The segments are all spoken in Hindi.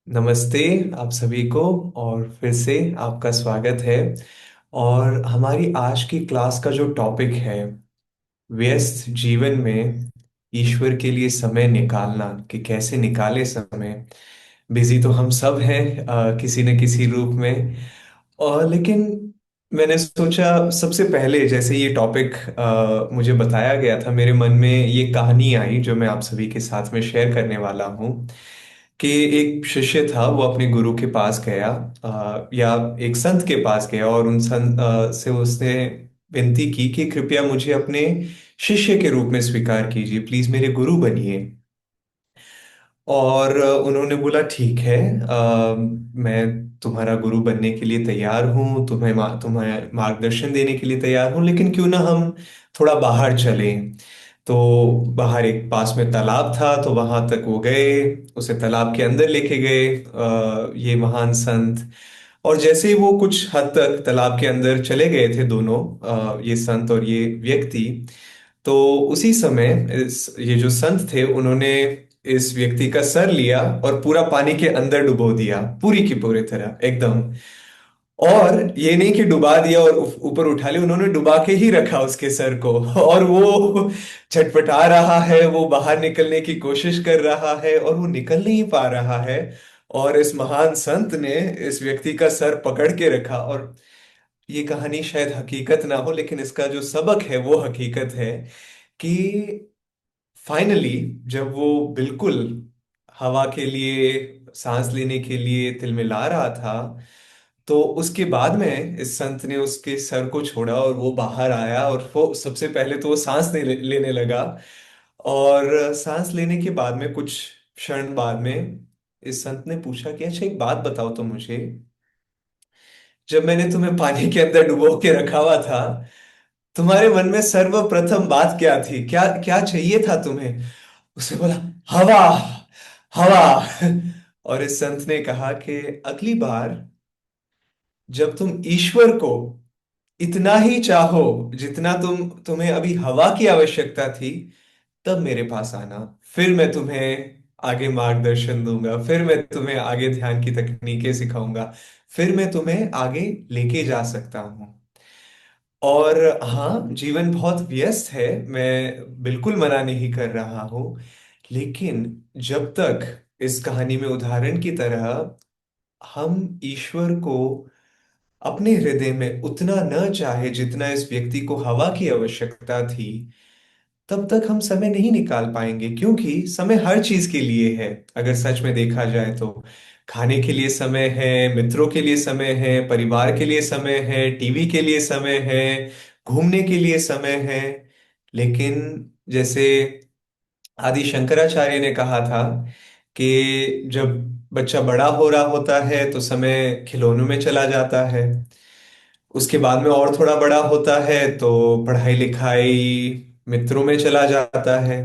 नमस्ते आप सभी को। और फिर से आपका स्वागत है। और हमारी आज की क्लास का जो टॉपिक है, व्यस्त जीवन में ईश्वर के लिए समय निकालना, कि कैसे निकाले समय। बिजी तो हम सब हैं किसी न किसी रूप में। और लेकिन मैंने सोचा सबसे पहले, जैसे ये टॉपिक मुझे बताया गया था, मेरे मन में ये कहानी आई जो मैं आप सभी के साथ में शेयर करने वाला हूँ। कि एक शिष्य था, वो अपने गुरु के पास गया, या एक संत के पास गया, और उन संत से उसने विनती की कि कृपया मुझे अपने शिष्य के रूप में स्वीकार कीजिए, प्लीज मेरे गुरु बनिए। और उन्होंने बोला ठीक है, मैं तुम्हारा गुरु बनने के लिए तैयार हूँ, तुम्हें मार्गदर्शन देने के लिए तैयार हूँ, लेकिन क्यों ना हम थोड़ा बाहर चलें। तो बाहर एक पास में तालाब था, तो वहां तक वो गए, उसे तालाब के अंदर लेके गए ये महान संत। और जैसे ही वो कुछ हद तक तालाब के अंदर चले गए थे दोनों, ये संत और ये व्यक्ति, तो उसी समय ये जो संत थे, उन्होंने इस व्यक्ति का सर लिया और पूरा पानी के अंदर डुबो दिया, पूरी की पूरी तरह एकदम। और ये नहीं कि डुबा दिया और ऊपर उठा लिया, उन्होंने डुबा के ही रखा उसके सर को। और वो छटपटा रहा है, वो बाहर निकलने की कोशिश कर रहा है और वो निकल नहीं पा रहा है। और इस महान संत ने इस व्यक्ति का सर पकड़ के रखा। और ये कहानी शायद हकीकत ना हो, लेकिन इसका जो सबक है वो हकीकत है। कि फाइनली जब वो बिल्कुल हवा के लिए, सांस लेने के लिए तिलमिला रहा था, तो उसके बाद में इस संत ने उसके सर को छोड़ा और वो बाहर आया, और वो सबसे पहले तो वो सांस लेने लगा। और सांस लेने के बाद में कुछ क्षण बाद में इस संत ने पूछा कि अच्छा एक बात बताओ तो मुझे, जब मैंने तुम्हें पानी के अंदर डुबो के रखा हुआ था, तुम्हारे मन में सर्वप्रथम बात क्या थी, क्या क्या चाहिए था तुम्हें? उसने बोला, हवा, हवा। और इस संत ने कहा कि अगली बार जब तुम ईश्वर को इतना ही चाहो जितना तुम्हें अभी हवा की आवश्यकता थी, तब मेरे पास आना। फिर मैं तुम्हें आगे मार्गदर्शन दूंगा, फिर मैं तुम्हें आगे ध्यान की तकनीकें सिखाऊंगा, फिर मैं तुम्हें आगे लेके जा सकता हूँ। और हाँ, जीवन बहुत व्यस्त है, मैं बिल्कुल मना नहीं कर रहा हूँ। लेकिन जब तक इस कहानी में उदाहरण की तरह हम ईश्वर को अपने हृदय में उतना न चाहे जितना इस व्यक्ति को हवा की आवश्यकता थी, तब तक हम समय नहीं निकाल पाएंगे। क्योंकि समय हर चीज के लिए है। अगर सच में देखा जाए तो खाने के लिए समय है, मित्रों के लिए समय है, परिवार के लिए समय है, टीवी के लिए समय है, घूमने के लिए समय है। लेकिन जैसे आदि शंकराचार्य ने कहा था कि जब बच्चा बड़ा हो रहा होता है तो समय खिलौनों में चला जाता है। उसके बाद में और थोड़ा बड़ा होता है तो पढ़ाई लिखाई, मित्रों में चला जाता है।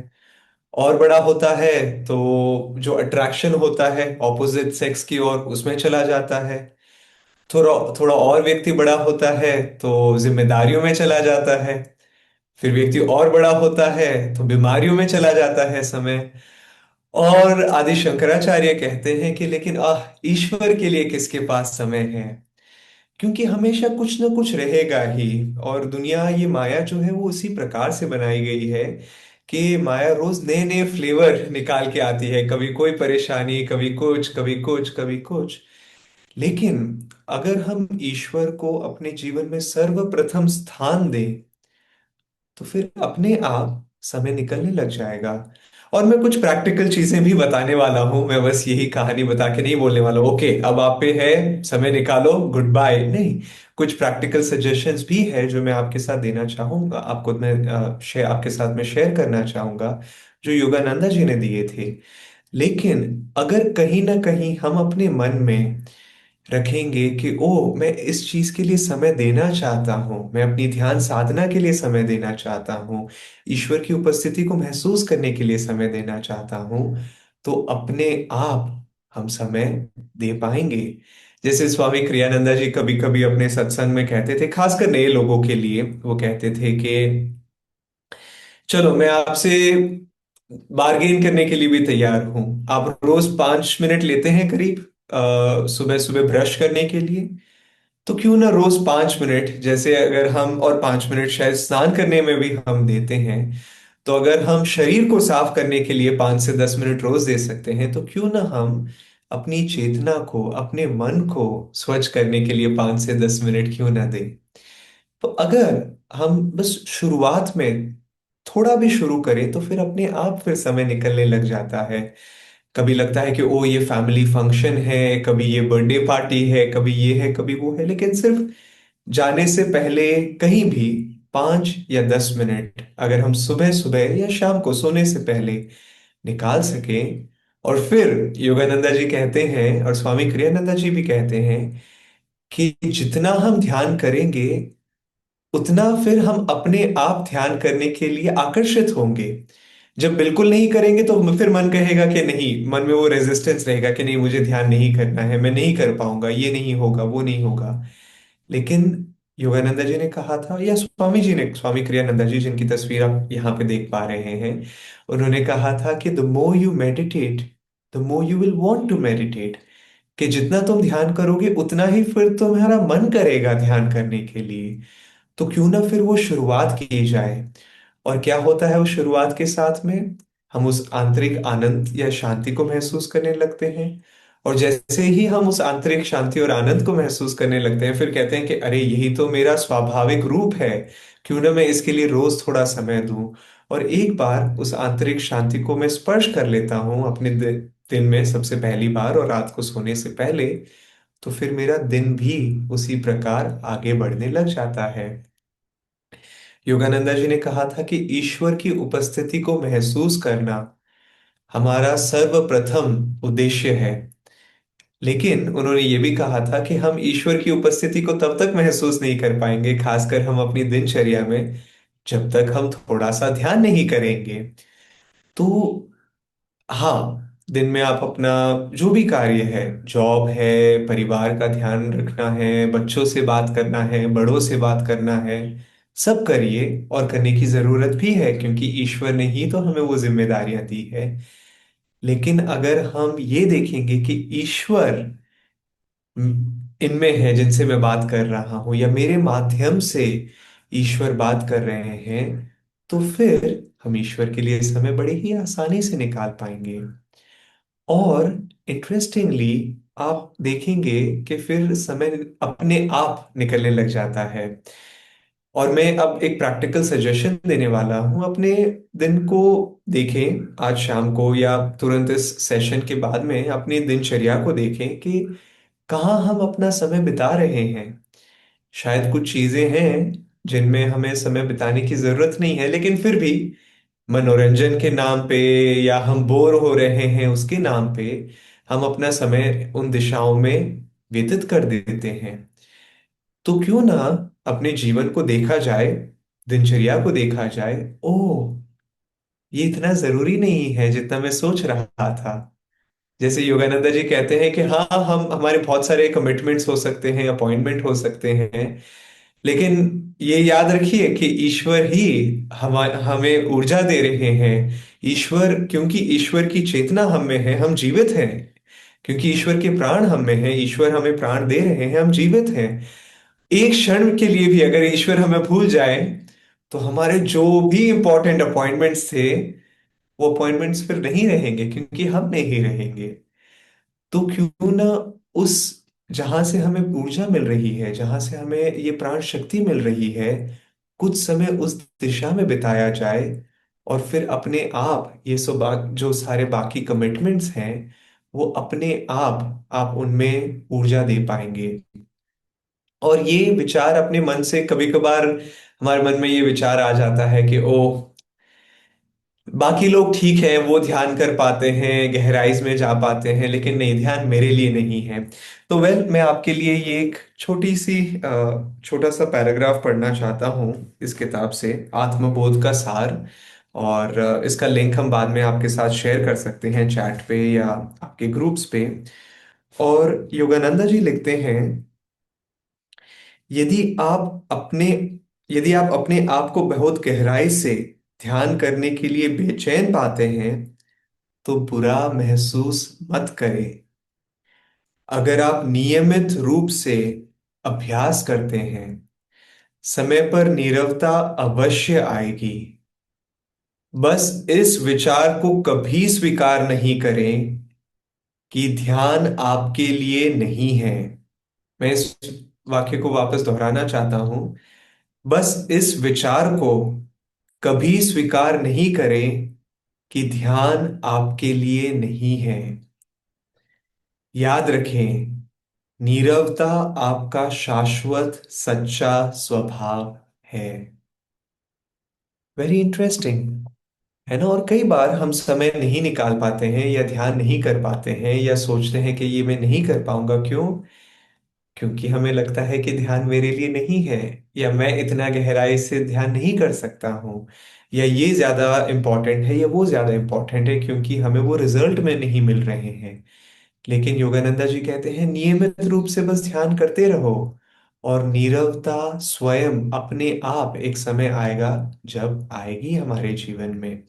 और बड़ा होता है तो जो अट्रैक्शन होता है ऑपोजिट सेक्स की ओर, उसमें चला जाता है। थोड़ा थोड़ा और व्यक्ति बड़ा होता है तो जिम्मेदारियों में चला जाता है। फिर व्यक्ति और बड़ा होता है तो बीमारियों में चला जाता है समय। और आदि शंकराचार्य कहते हैं कि लेकिन ईश्वर के लिए किसके पास समय है? क्योंकि हमेशा कुछ ना कुछ रहेगा ही। और दुनिया, ये माया जो है वो उसी प्रकार से बनाई गई है कि माया रोज नए नए फ्लेवर निकाल के आती है, कभी कोई परेशानी, कभी कुछ, कभी कुछ, कभी कुछ। लेकिन अगर हम ईश्वर को अपने जीवन में सर्वप्रथम स्थान दें, तो फिर अपने आप समय निकलने लग जाएगा। और मैं कुछ प्रैक्टिकल चीजें भी बताने वाला हूं, मैं बस यही कहानी बता के नहीं बोलने वाला ओके अब आप पे है, समय निकालो, गुड बाय, नहीं। कुछ प्रैक्टिकल सजेशंस भी है जो मैं आपके साथ देना चाहूंगा, आपको मैं शेयर आपके साथ में शेयर करना चाहूंगा, जो योगानंदा जी ने दिए थे। लेकिन अगर कहीं ना कहीं हम अपने मन में रखेंगे कि ओ, मैं इस चीज के लिए समय देना चाहता हूँ, मैं अपनी ध्यान साधना के लिए समय देना चाहता हूँ, ईश्वर की उपस्थिति को महसूस करने के लिए समय देना चाहता हूँ, तो अपने आप हम समय दे पाएंगे। जैसे स्वामी क्रियानंदा जी कभी कभी अपने सत्संग में कहते थे, खासकर नए लोगों के लिए, वो कहते थे कि चलो मैं आपसे बार्गेन करने के लिए भी तैयार हूं। आप रोज 5 मिनट लेते हैं करीब सुबह सुबह ब्रश करने के लिए। तो क्यों ना रोज 5 मिनट, जैसे अगर हम, और 5 मिनट शायद स्नान करने में भी हम देते हैं, तो अगर हम शरीर को साफ करने के लिए 5 से 10 मिनट रोज दे सकते हैं, तो क्यों ना हम अपनी चेतना को, अपने मन को स्वच्छ करने के लिए 5 से 10 मिनट क्यों ना दें। तो अगर हम बस शुरुआत में थोड़ा भी शुरू करें, तो फिर अपने आप फिर समय निकलने लग जाता है। कभी लगता है कि ओ ये फैमिली फंक्शन है, कभी ये बर्थडे पार्टी है, कभी ये है, कभी वो है, लेकिन सिर्फ जाने से पहले कहीं भी 5 या 10 मिनट अगर हम सुबह सुबह या शाम को सोने से पहले निकाल सकें। और फिर योगानंदा जी कहते हैं और स्वामी क्रियानंदा जी भी कहते हैं कि जितना हम ध्यान करेंगे, उतना फिर हम अपने आप ध्यान करने के लिए आकर्षित होंगे। जब बिल्कुल नहीं करेंगे तो फिर मन कहेगा कि नहीं, मन में वो रेजिस्टेंस रहेगा कि नहीं, मुझे ध्यान नहीं करना है, मैं नहीं कर पाऊंगा, ये नहीं होगा, वो नहीं होगा। लेकिन योगानंदा जी ने कहा था, या स्वामी जी ने, स्वामी क्रियानंदा जी जिनकी तस्वीर आप यहाँ पे देख पा रहे हैं, उन्होंने कहा था कि the more you meditate, the more you will want to meditate. कि जितना तुम ध्यान करोगे उतना ही फिर तुम्हारा मन करेगा ध्यान करने के लिए। तो क्यों ना फिर वो शुरुआत की जाए। और क्या होता है उस शुरुआत के साथ में, हम उस आंतरिक आनंद या शांति को महसूस करने लगते हैं। और जैसे ही हम उस आंतरिक शांति और आनंद को महसूस करने लगते हैं, फिर कहते हैं कि अरे यही तो मेरा स्वाभाविक रूप है, क्यों ना मैं इसके लिए रोज थोड़ा समय दूं। और एक बार उस आंतरिक शांति को मैं स्पर्श कर लेता हूं अपने दिन में सबसे पहली बार, और रात को सोने से पहले, तो फिर मेरा दिन भी उसी प्रकार आगे बढ़ने लग जाता है। योगानंदा जी ने कहा था कि ईश्वर की उपस्थिति को महसूस करना हमारा सर्वप्रथम उद्देश्य है। लेकिन उन्होंने ये भी कहा था कि हम ईश्वर की उपस्थिति को तब तक महसूस नहीं कर पाएंगे, खासकर हम अपनी दिनचर्या में, जब तक हम थोड़ा सा ध्यान नहीं करेंगे। तो हाँ, दिन में आप अपना जो भी कार्य है, जॉब है, परिवार का ध्यान रखना है, बच्चों से बात करना है, बड़ों से बात करना है, सब करिए। और करने की जरूरत भी है, क्योंकि ईश्वर ने ही तो हमें वो जिम्मेदारियां दी है। लेकिन अगर हम ये देखेंगे कि ईश्वर इनमें है जिनसे मैं बात कर रहा हूं, या मेरे माध्यम से ईश्वर बात कर रहे हैं, तो फिर हम ईश्वर के लिए समय बड़े ही आसानी से निकाल पाएंगे। और इंटरेस्टिंगली आप देखेंगे कि फिर समय अपने आप निकलने लग जाता है। और मैं अब एक प्रैक्टिकल सजेशन देने वाला हूं। अपने दिन को देखें, आज शाम को या तुरंत इस सेशन के बाद में अपनी दिनचर्या को देखें कि कहाँ हम अपना समय बिता रहे हैं। शायद कुछ चीजें हैं जिनमें हमें समय बिताने की जरूरत नहीं है, लेकिन फिर भी मनोरंजन के नाम पे, या हम बोर हो रहे हैं उसके नाम पे, हम अपना समय उन दिशाओं में व्यतीत कर देते हैं। तो क्यों ना अपने जीवन को देखा जाए, दिनचर्या को देखा जाए, ओह ये इतना जरूरी नहीं है जितना मैं सोच रहा था। जैसे योगानंदा जी कहते हैं कि हाँ, हम हमारे बहुत सारे कमिटमेंट्स हो सकते हैं, अपॉइंटमेंट हो सकते हैं, लेकिन ये याद रखिए कि ईश्वर ही हमें ऊर्जा दे रहे हैं। ईश्वर, क्योंकि ईश्वर की चेतना हम में है, हम जीवित हैं। क्योंकि ईश्वर के प्राण हम में है, ईश्वर हमें प्राण दे रहे हैं, हम जीवित हैं। एक क्षण के लिए भी अगर ईश्वर हमें भूल जाए, तो हमारे जो भी इंपॉर्टेंट अपॉइंटमेंट्स थे, वो अपॉइंटमेंट्स फिर नहीं रहेंगे, क्योंकि हम नहीं रहेंगे। तो क्यों ना उस, जहां से हमें ऊर्जा मिल रही है, जहां से हमें ये प्राण शक्ति मिल रही है, कुछ समय उस दिशा में बिताया जाए। और फिर अपने आप ये सब जो सारे बाकी कमिटमेंट्स हैं, वो अपने आप उनमें ऊर्जा दे पाएंगे। और ये विचार अपने मन से, कभी कभार हमारे मन में ये विचार आ जाता है कि ओ बाकी लोग ठीक है, वो ध्यान कर पाते हैं, गहराई में जा पाते हैं, लेकिन नहीं, ध्यान मेरे लिए नहीं है। तो मैं आपके लिए ये एक छोटा सा पैराग्राफ पढ़ना चाहता हूँ इस किताब से, आत्मबोध का सार। और इसका लिंक हम बाद में आपके साथ शेयर कर सकते हैं चैट पे या आपके ग्रुप्स पे। और योगानंदा जी लिखते हैं, यदि आप अपने यदि आप अपने आप को बहुत गहराई से ध्यान करने के लिए बेचैन पाते हैं तो बुरा महसूस मत करें। अगर आप नियमित रूप से अभ्यास करते हैं, समय पर नीरवता अवश्य आएगी। बस इस विचार को कभी स्वीकार नहीं करें कि ध्यान आपके लिए नहीं है। मैं इस वाक्य को वापस दोहराना चाहता हूं। बस इस विचार को कभी स्वीकार नहीं करें कि ध्यान आपके लिए नहीं है। याद रखें, नीरवता आपका शाश्वत सच्चा स्वभाव है। वेरी इंटरेस्टिंग, है ना। और कई बार हम समय नहीं निकाल पाते हैं या ध्यान नहीं कर पाते हैं या सोचते हैं कि ये मैं नहीं कर पाऊंगा। क्यों? क्योंकि हमें लगता है कि ध्यान मेरे लिए नहीं है, या मैं इतना गहराई से ध्यान नहीं कर सकता हूँ, या ये ज्यादा इम्पोर्टेंट है या वो ज्यादा इम्पोर्टेंट है, क्योंकि हमें वो रिजल्ट में नहीं मिल रहे हैं। लेकिन योगानंदा जी कहते हैं नियमित रूप से बस ध्यान करते रहो, और नीरवता स्वयं अपने आप एक समय आएगा जब आएगी हमारे जीवन में।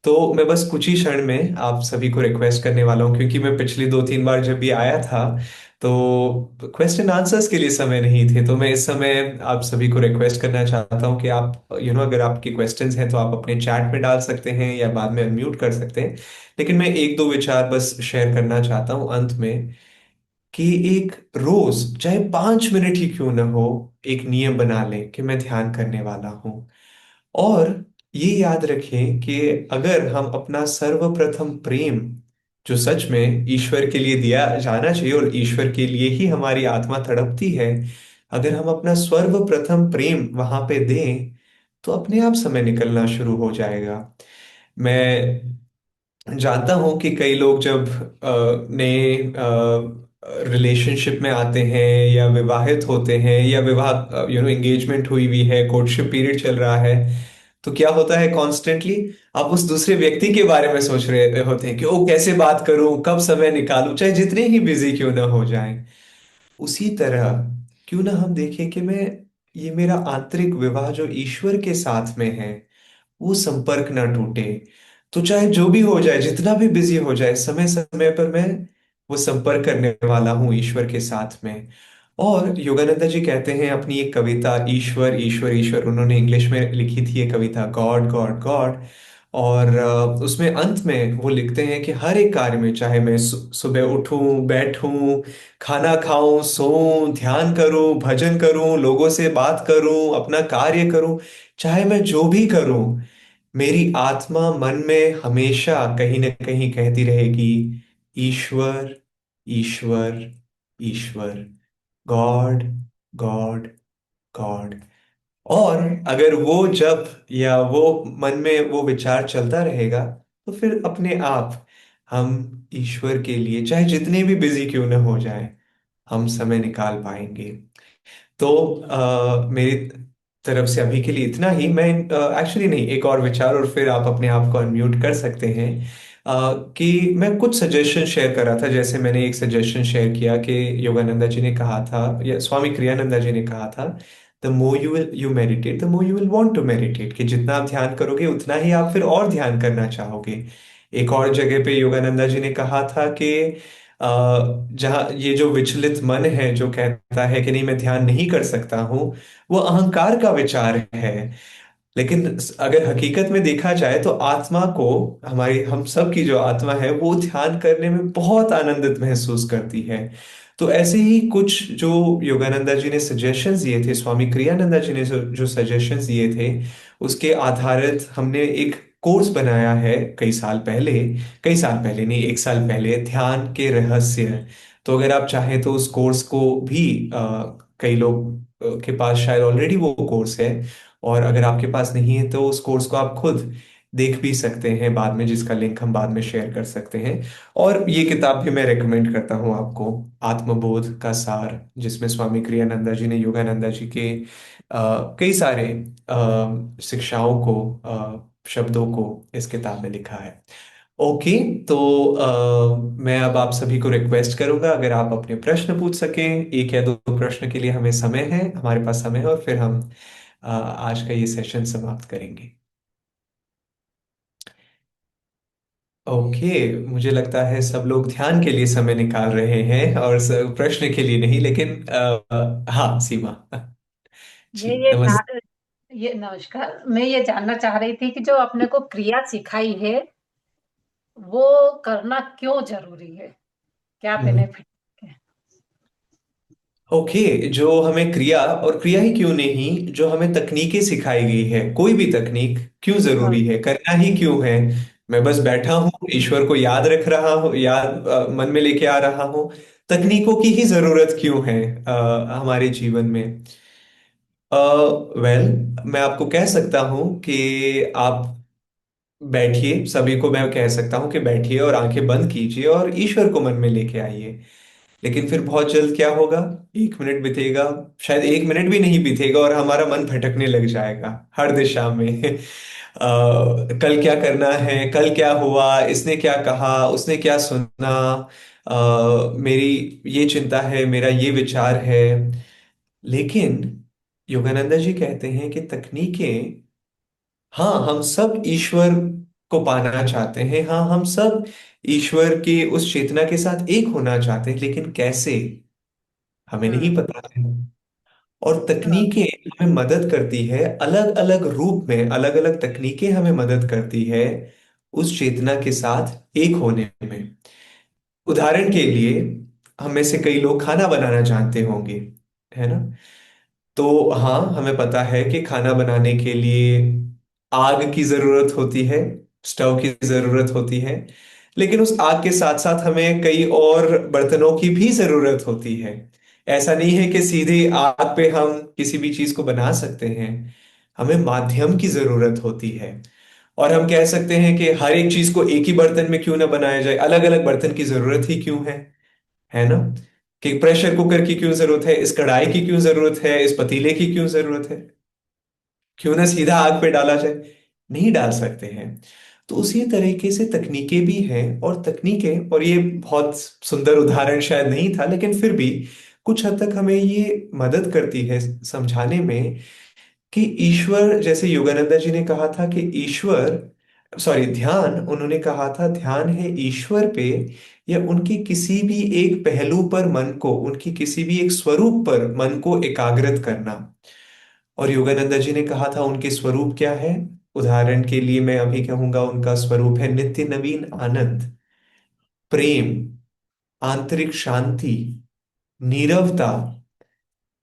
तो मैं बस कुछ ही क्षण में आप सभी को रिक्वेस्ट करने वाला हूँ, क्योंकि मैं पिछली 2-3 बार जब भी आया था तो क्वेश्चन आंसर्स के लिए समय नहीं थे। तो मैं इस समय आप सभी को रिक्वेस्ट करना चाहता हूँ कि आप अगर आपके क्वेश्चंस हैं तो आप अपने चैट में डाल सकते हैं या बाद में अनम्यूट कर सकते हैं। लेकिन मैं एक दो विचार बस शेयर करना चाहता हूँ अंत में, कि एक रोज चाहे 5 मिनट ही क्यों ना हो, एक नियम बना लें कि मैं ध्यान करने वाला हूँ। और ये याद रखें कि अगर हम अपना सर्वप्रथम प्रेम, जो सच में ईश्वर के लिए दिया जाना चाहिए और ईश्वर के लिए ही हमारी आत्मा तड़पती है, अगर हम अपना सर्वप्रथम प्रेम वहां पे दें तो अपने आप समय निकलना शुरू हो जाएगा। मैं जानता हूं कि कई लोग जब नए रिलेशनशिप में आते हैं या विवाहित होते हैं या विवाह एंगेजमेंट हुई हुई है, कोर्टशिप पीरियड चल रहा है, तो क्या होता है कॉन्स्टेंटली आप उस दूसरे व्यक्ति के बारे में सोच रहे होते हैं कि ओ कैसे बात करूं, कब समय निकालूं, चाहे जितने ही बिजी क्यों ना हो जाएं। उसी तरह क्यों ना हम देखें कि मैं ये मेरा आंतरिक विवाह जो ईश्वर के साथ में है, वो संपर्क ना टूटे। तो चाहे जो भी हो जाए, जितना भी बिजी हो जाए, समय समय पर मैं वो संपर्क करने वाला हूँ ईश्वर के साथ में। और योगानंदा जी कहते हैं अपनी एक कविता, ईश्वर ईश्वर ईश्वर, उन्होंने इंग्लिश में लिखी थी ये कविता, गॉड गॉड गॉड। और उसमें अंत में वो लिखते हैं कि हर एक कार्य में, चाहे मैं सुबह उठूं, बैठूं, खाना खाऊं, सोऊं, ध्यान करूं, भजन करूं, लोगों से बात करूं, अपना कार्य करूं, चाहे मैं जो भी करूं, मेरी आत्मा मन में हमेशा कहीं ना कहीं कहती रहेगी, ईश्वर ईश्वर ईश्वर, गॉड गॉड गॉड। और अगर वो जब या वो मन में वो विचार चलता रहेगा, तो फिर अपने आप हम ईश्वर के लिए चाहे जितने भी बिजी क्यों ना हो जाए, हम समय निकाल पाएंगे। तो मेरी तरफ से अभी के लिए इतना ही। मैं एक्चुअली नहीं, एक और विचार और फिर आप अपने आप को अनम्यूट कर सकते हैं। कि मैं कुछ सजेशन शेयर कर रहा था, जैसे मैंने एक सजेशन शेयर किया कि योगानंदा जी ने कहा था या स्वामी क्रियानंदा जी ने कहा था, the more you meditate the more you will want to meditate, कि जितना आप ध्यान करोगे उतना ही आप फिर और ध्यान करना चाहोगे। एक और जगह पे योगानंदा जी ने कहा था कि जहाँ ये जो विचलित मन है जो कहता है कि नहीं मैं ध्यान नहीं कर सकता हूँ, वो अहंकार का विचार है। लेकिन अगर हकीकत में देखा जाए तो आत्मा को, हमारी हम सब की जो आत्मा है वो ध्यान करने में बहुत आनंदित महसूस करती है। तो ऐसे ही कुछ जो योगानंदा जी ने सजेशंस दिए थे, स्वामी क्रियानंदा जी ने जो सजेशंस दिए थे, उसके आधारित हमने एक कोर्स बनाया है कई साल पहले। कई साल पहले नहीं, 1 साल पहले, ध्यान के रहस्य। तो अगर आप चाहें तो उस कोर्स को भी, कई लोग के पास शायद ऑलरेडी वो कोर्स है, और अगर आपके पास नहीं है तो उस कोर्स को आप खुद देख भी सकते हैं बाद में, जिसका लिंक हम बाद में शेयर कर सकते हैं। और ये किताब भी मैं रेकमेंड करता हूँ आपको, आत्मबोध का सार, जिसमें स्वामी क्रियानंदा जी ने योगानंदा जी के कई सारे शिक्षाओं को, शब्दों को इस किताब में लिखा है। ओके। तो मैं अब आप सभी को रिक्वेस्ट करूंगा, अगर आप अपने प्रश्न पूछ सकें, एक या दो प्रश्न के लिए हमें समय है, हमारे पास समय है, और फिर हम आज का ये सेशन समाप्त करेंगे। ओके, मुझे लगता है सब लोग ध्यान के लिए समय निकाल रहे हैं और प्रश्न के लिए नहीं, लेकिन हाँ सीमा जी मैं ये नमस्ते। ये नमस्कार, मैं ये जानना चाह रही थी कि जो आपने को क्रिया सिखाई है वो करना क्यों जरूरी है, क्या बेनिफिट है? ओके, जो हमें क्रिया, और क्रिया ही क्यों नहीं, जो हमें तकनीकें सिखाई गई है, कोई भी तकनीक क्यों हाँ। जरूरी है, करना ही क्यों है। मैं बस बैठा हूँ, ईश्वर को याद रख रहा हूँ, याद मन में लेके आ रहा हूँ। तकनीकों की ही जरूरत क्यों है हमारे जीवन में। वेल, मैं आपको कह सकता हूँ कि आप बैठिए, सभी को मैं कह सकता हूँ कि बैठिए और आंखें बंद कीजिए और ईश्वर को मन में लेके आइए। लेकिन फिर बहुत जल्द क्या होगा, 1 मिनट बीतेगा, शायद 1 मिनट भी नहीं बीतेगा और हमारा मन भटकने लग जाएगा हर दिशा में कल क्या करना है, कल क्या हुआ, इसने क्या कहा, उसने क्या सुना, मेरी ये चिंता है, मेरा ये विचार है। लेकिन योगानंदा जी कहते हैं कि तकनीकें, हाँ हम सब ईश्वर को पाना चाहते हैं, हाँ हम सब ईश्वर के उस चेतना के साथ एक होना चाहते हैं, लेकिन कैसे, हमें नहीं हम्म। पता है। और हाँ। तकनीकें हमें मदद करती है, अलग अलग रूप में अलग अलग तकनीकें हमें मदद करती है उस चेतना के साथ एक होने में। उदाहरण के लिए, हम में से कई लोग खाना बनाना जानते होंगे, है ना। तो हाँ, हमें पता है कि खाना बनाने के लिए आग की जरूरत होती है, स्टोव की जरूरत होती है। लेकिन उस आग के साथ साथ हमें कई और बर्तनों की भी जरूरत होती है। ऐसा नहीं है कि सीधे आग पे हम किसी भी चीज को बना सकते हैं, हमें माध्यम की जरूरत होती है। और हम कह सकते हैं कि हर एक चीज को एक ही बर्तन में क्यों ना बनाया जाए, अलग अलग बर्तन की जरूरत ही क्यों है ना। कि प्रेशर कुकर की क्यों जरूरत है, इस कढ़ाई की क्यों जरूरत है, इस पतीले की क्यों जरूरत है, क्यों ना सीधा आग पे डाला जाए, नहीं डाल सकते हैं। तो उसी तरीके से तकनीकें भी हैं, और तकनीकें, और ये बहुत सुंदर उदाहरण शायद नहीं था, लेकिन फिर भी कुछ हद तक हमें ये मदद करती है समझाने में कि ईश्वर, जैसे योगानंदा जी ने कहा था कि ईश्वर, सॉरी ध्यान, उन्होंने कहा था ध्यान है ईश्वर पे या उनके किसी भी एक पहलू पर मन को, उनकी किसी भी एक स्वरूप पर मन को एकाग्रत करना। और योगानंदा जी ने कहा था उनके स्वरूप क्या है। उदाहरण के लिए मैं अभी कहूंगा, उनका स्वरूप है नित्य नवीन आनंद, प्रेम, आंतरिक शांति, नीरवता,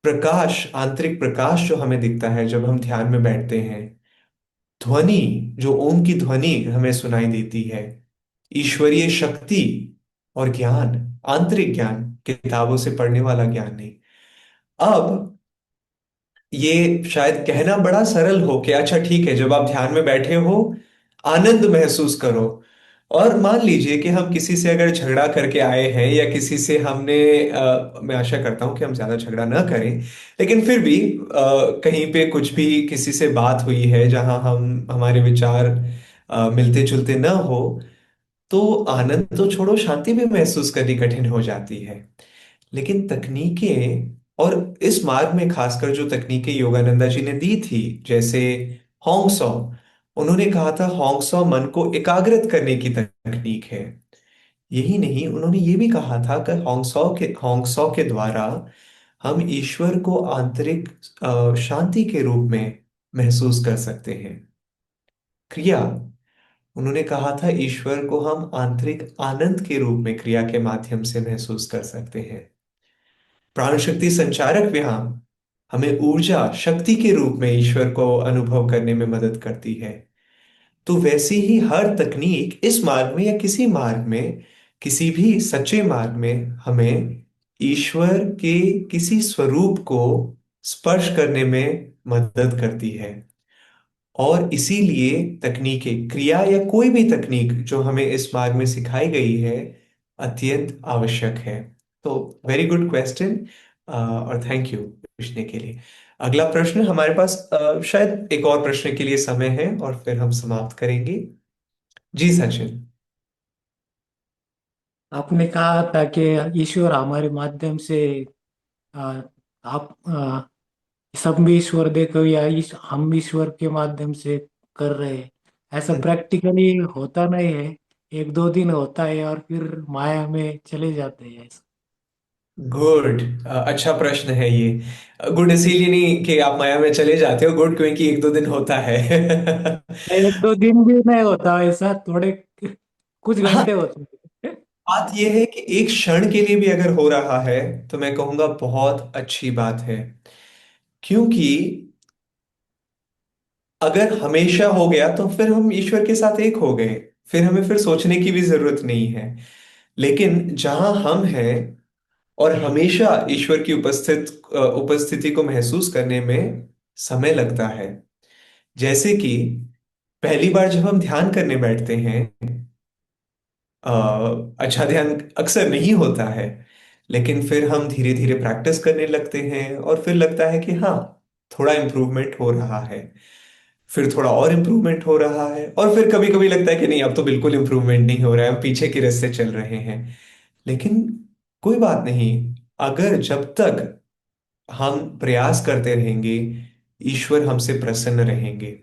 प्रकाश, आंतरिक प्रकाश जो हमें दिखता है जब हम ध्यान में बैठते हैं, ध्वनि, जो ओम की ध्वनि हमें सुनाई देती है, ईश्वरीय शक्ति, और ज्ञान, आंतरिक ज्ञान, किताबों से पढ़ने वाला ज्ञान नहीं। अब ये शायद कहना बड़ा सरल हो कि अच्छा ठीक है, जब आप ध्यान में बैठे हो आनंद महसूस करो। और मान लीजिए कि हम किसी से अगर झगड़ा करके आए हैं, या किसी से हमने मैं आशा करता हूं कि हम ज्यादा झगड़ा ना करें, लेकिन फिर भी कहीं पे कुछ भी किसी से बात हुई है जहां हम हमारे विचार मिलते जुलते ना हो, तो आनंद तो छोड़ो, शांति भी महसूस करनी कठिन हो जाती है। लेकिन तकनीकें, और इस मार्ग में खासकर जो तकनीकें योगानंदा जी ने दी थी, जैसे होंगसॉ, उन्होंने कहा था होंगसॉ मन को एकाग्रत करने की तकनीक है। यही नहीं, उन्होंने ये भी कहा था कि होंगसॉ के द्वारा हम ईश्वर को आंतरिक शांति के रूप में महसूस कर सकते हैं। क्रिया, उन्होंने कहा था ईश्वर को हम आंतरिक आनंद के रूप में क्रिया के माध्यम से महसूस कर सकते हैं। प्राण शक्ति संचारक व्यायाम हमें ऊर्जा शक्ति के रूप में ईश्वर को अनुभव करने में मदद करती है। तो वैसे ही हर तकनीक इस मार्ग में या किसी मार्ग में, किसी भी सच्चे मार्ग में हमें ईश्वर के किसी स्वरूप को स्पर्श करने में मदद करती है। और इसीलिए तकनीकें, क्रिया या कोई भी तकनीक जो हमें इस मार्ग में सिखाई गई है, अत्यंत आवश्यक है। तो वेरी गुड क्वेश्चन, और थैंक यू पूछने के लिए। अगला प्रश्न हमारे पास, शायद एक और प्रश्न के लिए समय है और फिर हम समाप्त करेंगे। जी सचिन। आपने कहा था कि ईश्वर हमारे माध्यम से आ, आप सब में ईश्वर देखो या हम ईश्वर के माध्यम से कर रहे हैं। ऐसा हम्म, प्रैक्टिकली होता नहीं है। एक दो दिन होता है और फिर माया में चले जाते हैं। गुड। अच्छा प्रश्न है ये। गुड इसीलिए नहीं कि आप माया में चले जाते हो, गुड क्योंकि एक दो दिन होता है। एक दो दिन भी नहीं होता ऐसा, थोड़े कुछ हाँ, घंटे होते हैं। बात यह है कि एक क्षण के लिए भी अगर हो रहा है तो मैं कहूंगा बहुत अच्छी बात है। क्योंकि अगर हमेशा हो गया तो फिर हम ईश्वर के साथ एक हो गए, फिर हमें फिर सोचने की भी जरूरत नहीं है। लेकिन जहां हम हैं और हमेशा ईश्वर की उपस्थिति को महसूस करने में समय लगता है। जैसे कि पहली बार जब हम ध्यान करने बैठते हैं, अच्छा ध्यान अक्सर नहीं होता है, लेकिन फिर हम धीरे धीरे प्रैक्टिस करने लगते हैं और फिर लगता है कि हाँ, थोड़ा इम्प्रूवमेंट हो रहा है, फिर थोड़ा और इम्प्रूवमेंट हो रहा है, और फिर कभी कभी लगता है कि नहीं, अब तो बिल्कुल इम्प्रूवमेंट नहीं हो रहा है, हम पीछे के रास्ते चल रहे हैं। लेकिन कोई बात नहीं, अगर जब तक हम प्रयास करते रहेंगे, ईश्वर हमसे प्रसन्न रहेंगे।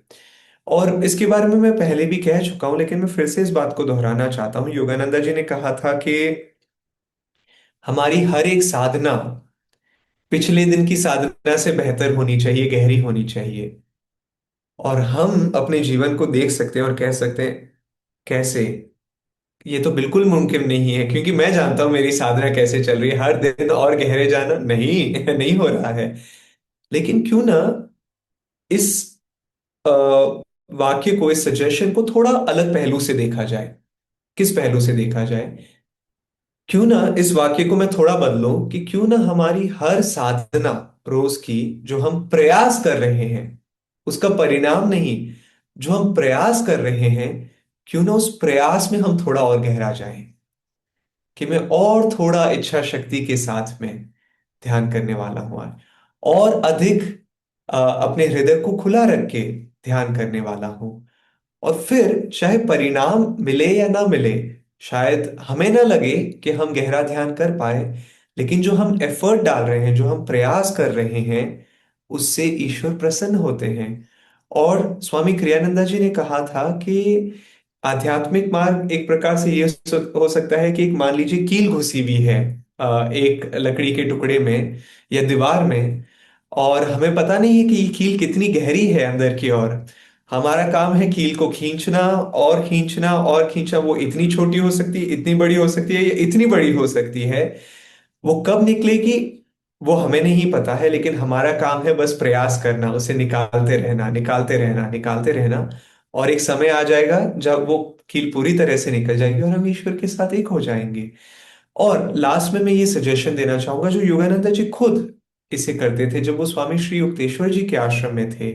और इसके बारे में मैं पहले भी कह चुका हूं, लेकिन मैं फिर से इस बात को दोहराना चाहता हूं। योगानंदा जी ने कहा था कि हमारी हर एक साधना पिछले दिन की साधना से बेहतर होनी चाहिए, गहरी होनी चाहिए। और हम अपने जीवन को देख सकते हैं और कह सकते हैं, कैसे? ये तो बिल्कुल मुमकिन नहीं है, क्योंकि मैं जानता हूं मेरी साधना कैसे चल रही है, हर दिन और गहरे जाना नहीं नहीं हो रहा है। लेकिन क्यों ना इस अ, वाक्य को, इस सजेशन को थोड़ा अलग पहलू से देखा जाए। किस पहलू से देखा जाए? क्यों ना इस वाक्य को मैं थोड़ा बदलूं कि क्यों ना हमारी हर साधना रोज की, जो हम प्रयास कर रहे हैं, उसका परिणाम नहीं, जो हम प्रयास कर रहे हैं, क्यों ना उस प्रयास में हम थोड़ा और गहरा जाएं, कि मैं और थोड़ा इच्छा शक्ति के साथ में ध्यान करने वाला हूं आज, और अधिक अपने हृदय को खुला रख के ध्यान करने वाला हूं। और फिर चाहे परिणाम मिले या ना मिले, शायद हमें ना लगे कि हम गहरा ध्यान कर पाए, लेकिन जो हम एफर्ट डाल रहे हैं, जो हम प्रयास कर रहे हैं, उससे ईश्वर प्रसन्न होते हैं। और स्वामी क्रियानंदा जी ने कहा था कि आध्यात्मिक मार्ग एक प्रकार से ये हो सकता है कि एक, मान लीजिए, कील घुसी हुई है एक लकड़ी के टुकड़े में या दीवार में, और हमें पता नहीं है कि ये कील कितनी गहरी है अंदर की ओर। हमारा काम है कील को खींचना और खींचना और खींचना। वो इतनी छोटी हो सकती है, इतनी बड़ी हो सकती है, या इतनी बड़ी हो सकती है। वो कब निकलेगी वो हमें नहीं पता है, लेकिन हमारा काम है बस प्रयास करना, उसे निकालते रहना, निकालते रहना, निकालते रहना। और एक समय आ जाएगा जब वो कील पूरी तरह से निकल जाएगी और हम ईश्वर के साथ एक हो जाएंगे। और लास्ट में मैं ये सजेशन देना चाहूंगा, जो योगानंद जी खुद इसे करते थे जब वो स्वामी श्री युक्तेश्वर जी के आश्रम में थे।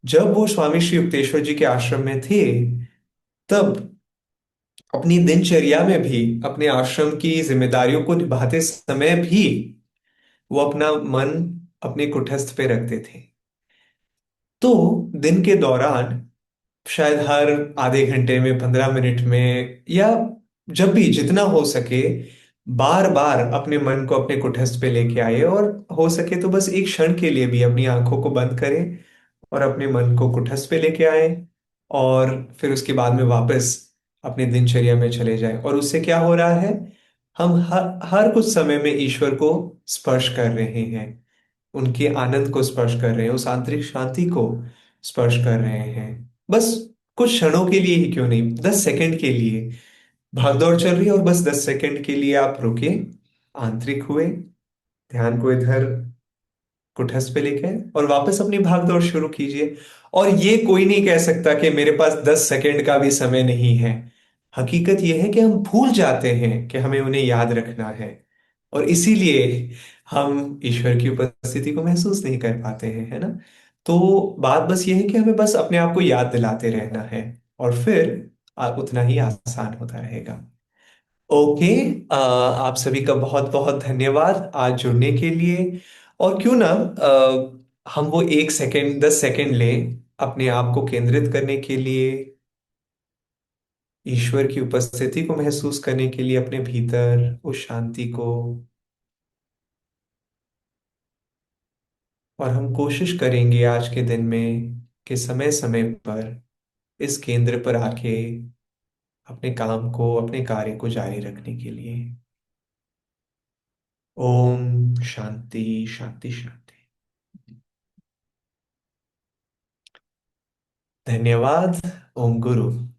जब वो स्वामी श्री युक्तेश्वर जी के आश्रम में थे, तब अपनी दिनचर्या में भी, अपने आश्रम की जिम्मेदारियों को निभाते समय भी, वो अपना मन अपने कुटस्थ पे रखते थे। तो दिन के दौरान शायद हर आधे घंटे में, 15 मिनट में, या जब भी जितना हो सके, बार बार अपने मन को अपने कुटस्थ पे लेके आए, और हो सके तो बस एक क्षण के लिए भी अपनी आंखों को बंद करें और अपने मन को कुटस्थ पे लेके आए, और फिर उसके बाद में वापस अपनी दिनचर्या में चले जाएं। और उससे क्या हो रहा है, हम हर कुछ समय में ईश्वर को स्पर्श कर रहे हैं, उनके आनंद को स्पर्श कर रहे हैं, उस आंतरिक शांति को स्पर्श कर रहे हैं। बस कुछ क्षणों के लिए ही क्यों नहीं, 10 सेकंड के लिए। भागदौड़ चल रही है और बस 10 सेकंड के लिए आप रुके, आंतरिक हुए, ध्यान को इधर कुटस्थ पे लेके आए, और वापस अपनी भागदौड़ शुरू कीजिए। और ये कोई नहीं कह सकता कि मेरे पास 10 सेकंड का भी समय नहीं है। हकीकत यह है कि हम भूल जाते हैं कि हमें उन्हें याद रखना है, और इसीलिए हम ईश्वर की उपस्थिति को महसूस नहीं कर पाते हैं, है ना? तो बात बस यह है कि हमें बस अपने आप को याद दिलाते रहना है, और फिर उतना ही आसान होता रहेगा। ओके। आप सभी का बहुत बहुत धन्यवाद आज जुड़ने के लिए। और क्यों ना हम वो 1 सेकेंड, 10 सेकेंड लें अपने आप को केंद्रित करने के लिए, ईश्वर की उपस्थिति को महसूस करने के लिए, अपने भीतर उस शांति को। और हम कोशिश करेंगे आज के दिन में कि समय समय पर इस केंद्र पर आके अपने काम को, अपने कार्य को जारी रखने के लिए। ओम शांति शांति शांति। धन्यवाद। ओम गुरु।